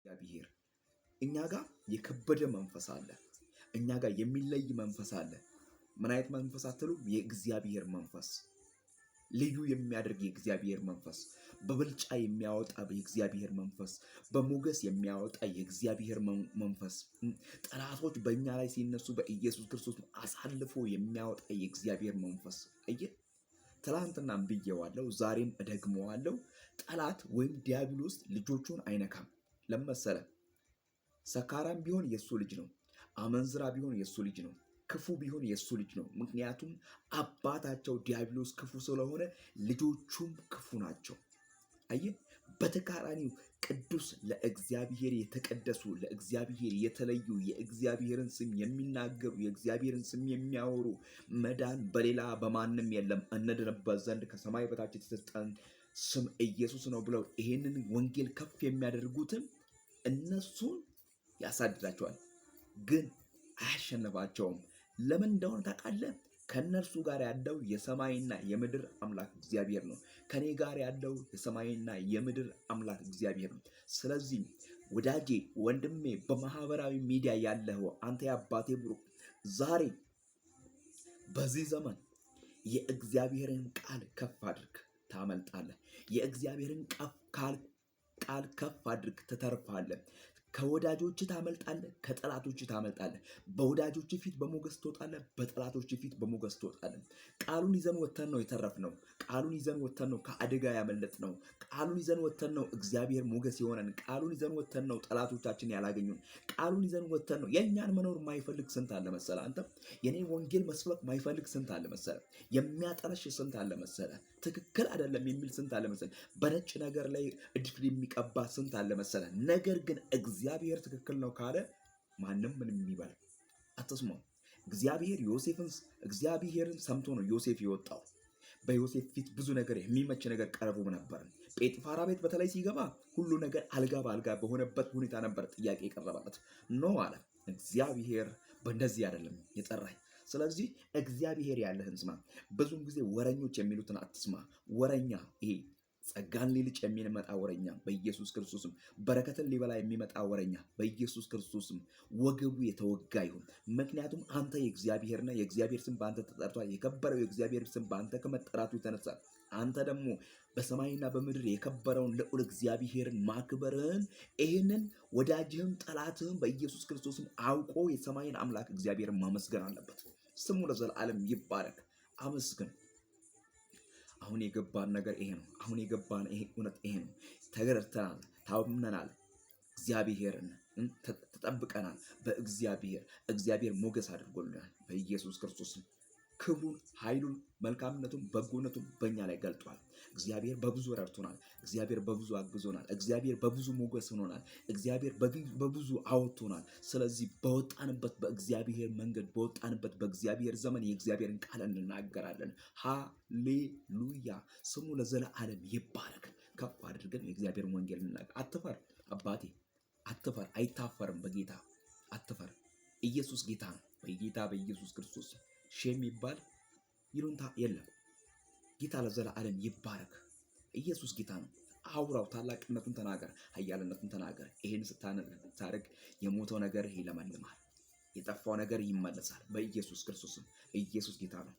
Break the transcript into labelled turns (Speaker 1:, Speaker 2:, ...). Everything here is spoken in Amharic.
Speaker 1: እግዚአብሔር እኛ ጋር የከበደ መንፈስ አለ። እኛ ጋር የሚለይ መንፈስ አለ። ምን አይነት መንፈስ አትሉ? የእግዚአብሔር መንፈስ፣ ልዩ የሚያደርግ የእግዚአብሔር መንፈስ፣ በብልጫ የሚያወጣ የእግዚአብሔር መንፈስ፣ በሞገስ የሚያወጣ የእግዚአብሔር መንፈስ፣ ጠላቶች በእኛ ላይ ሲነሱ በኢየሱስ ክርስቶስ አሳልፎ የሚያወጣ የእግዚአብሔር መንፈስ። አየህ፣ ትላንትናም ብዬዋለሁ፣ ዛሬም እደግመዋለሁ። ጠላት ወይም ዲያብሎስ ልጆቹን አይነካም። ለመሰለ ሰካራም ቢሆን የሱ ልጅ ነው። አመንዝራ ቢሆን የሱ ልጅ ነው። ክፉ ቢሆን የሱ ልጅ ነው። ምክንያቱም አባታቸው ዲያብሎስ ክፉ ስለሆነ ልጆቹም ክፉ ናቸው። አየህ፣ በተቃራኒው ቅዱስ፣ ለእግዚአብሔር የተቀደሱ፣ ለእግዚአብሔር የተለዩ፣ የእግዚአብሔርን ስም የሚናገሩ፣ የእግዚአብሔርን ስም የሚያወሩ መዳን በሌላ በማንም የለም እንድንበት ዘንድ ከሰማይ በታች የተሰጠን ስም ኢየሱስ ነው ብለው ይሄንን ወንጌል ከፍ የሚያደርጉትን እነሱን ያሳድዳቸዋል፣ ግን አያሸንፋቸውም። ለምን እንደሆነ ታውቃለህ? ከነርሱ ጋር ያለው የሰማይና የምድር አምላክ እግዚአብሔር ነው። ከኔ ጋር ያለው የሰማይና የምድር አምላክ እግዚአብሔር ነው። ስለዚህ ወዳጄ፣ ወንድሜ፣ በማህበራዊ ሚዲያ ያለው አንተ የአባቴ ብሩክ፣ ዛሬ በዚህ ዘመን የእግዚአብሔርን ቃል ከፍ አድርግ፣ ታመልጣለህ። የእግዚአብሔርን ቃል ከፍ አድርግ፣ ትተርፋለህ። ከወዳጆች ታመልጣለህ፣ ከጠላቶች ታመልጣለህ። በወዳጆች ፊት በሞገስ ትወጣለህ፣ በጠላቶች ፊት በሞገስ ትወጣለህ። ቃሉን ይዘን ወተን ነው የተረፍነው። ቃሉን ይዘን ወተን ነው ከአደጋ ያመለጥነው። ቃሉን ይዘን ወተን ነው እግዚአብሔር ሞገስ የሆነን። ቃሉን ይዘን ወተን ነው ጠላቶቻችን ያላገኙን። ቃሉን ይዘን ወተን ነው። የእኛን መኖር ማይፈልግ ስንት አለ መሰለህ? አንተ የኔ ወንጌል መስበክ ማይፈልግ ስንት አለ መሰለህ? የሚያጠለሽ ስንት አለ መሰለህ? ትክክል አይደለም የሚል ስንት አለ መሰለህ? በነጭ ነገር ላይ እድፍ የሚቀባ ስንት አለ መሰለህ? ነገር ግን እግዚአብሔር ትክክል ነው ካለ ማንም ምንም የሚባል አትስማው። እግዚአብሔርን ሰምቶ ነው ዮሴፍ የወጣው። በዮሴፍ ፊት ብዙ ነገር የሚመች ነገር ቀርቦ ነበር። ጴጥፋራ ቤት በተለይ ሲገባ ሁሉ ነገር አልጋ በአልጋ በሆነበት ሁኔታ ነበር ጥያቄ የቀረበበት። ኖ አለ፣ እግዚአብሔር በእንደዚህ አይደለም የጠራኝ። ስለዚህ እግዚአብሔር ያለህን ስማ። ብዙም ጊዜ ወረኞች የሚሉትን አትስማ። ወረኛ ይሄ ጸጋን ሊልጭ የሚመጣ ወረኛ በኢየሱስ ክርስቶስም፣ በረከትን ሊበላ የሚመጣ ወረኛ በኢየሱስ ክርስቶስም ወገቡ የተወጋ ይሁን። ምክንያቱም አንተ የእግዚአብሔርና የእግዚአብሔር ስም በአንተ ተጠርቷል። የከበረው የእግዚአብሔር ስም በአንተ ከመጠራቱ የተነሳ አንተ ደግሞ በሰማይና በምድር የከበረውን ልዑል እግዚአብሔርን ማክበርህን፣ ይህንን ወዳጅህም ጠላትህም በኢየሱስ ክርስቶስም አውቆ የሰማይን አምላክ እግዚአብሔርን ማመስገን አለበት። ስሙ ለዘላለም ይባረክ። አመስግን። አሁን የገባን ነገር ይሄ ነው። አሁን የገባን ይሄ እውነት ይሄ ነው። ተገርተናል፣ ታምነናል፣ እግዚአብሔርን ተጠብቀናል። እግዚአብሔር ሞገስ አድርጎልናል። በኢየሱስ ክርስቶስ ክብሩን፣ ኃይሉን፣ መልካምነቱን፣ በጎነቱን በእኛ ላይ ገልጧል። እግዚአብሔር በብዙ ረድቶናል። እግዚአብሔር በብዙ አግዞናል። እግዚአብሔር በብዙ ሞገስ ሆኖናል። እግዚአብሔር በብዙ አወጥቶናል። ስለዚህ በወጣንበት በእግዚአብሔር መንገድ፣ በወጣንበት በእግዚአብሔር ዘመን የእግዚአብሔርን ቃል እንናገራለን። ሃሌሉያ! ስሙ ለዘላለም ይባረክ። ከፍ አድርገን የእግዚአብሔርን ወንጌል እንናገር። አትፈር አባቴ፣ አትፈር። አይታፈርም በጌታ አትፈር። ኢየሱስ ጌታ ነው። በጌታ በኢየሱስ ክርስቶስ ሼም የሚባል ይሉንታ የለም። ጌታ ለዘላለም ይባረክ። ኢየሱስ ጌታ ነው። አውራው፣ ታላቅነቱን ተናገር፣ ኃያልነቱን ተናገር። ይሄን ስታደርግ የሞተው ነገር ይለመልማል፣ የጠፋው ነገር ይመለሳል። በኢየሱስ ክርስቶስም ኢየሱስ ጌታ ነው።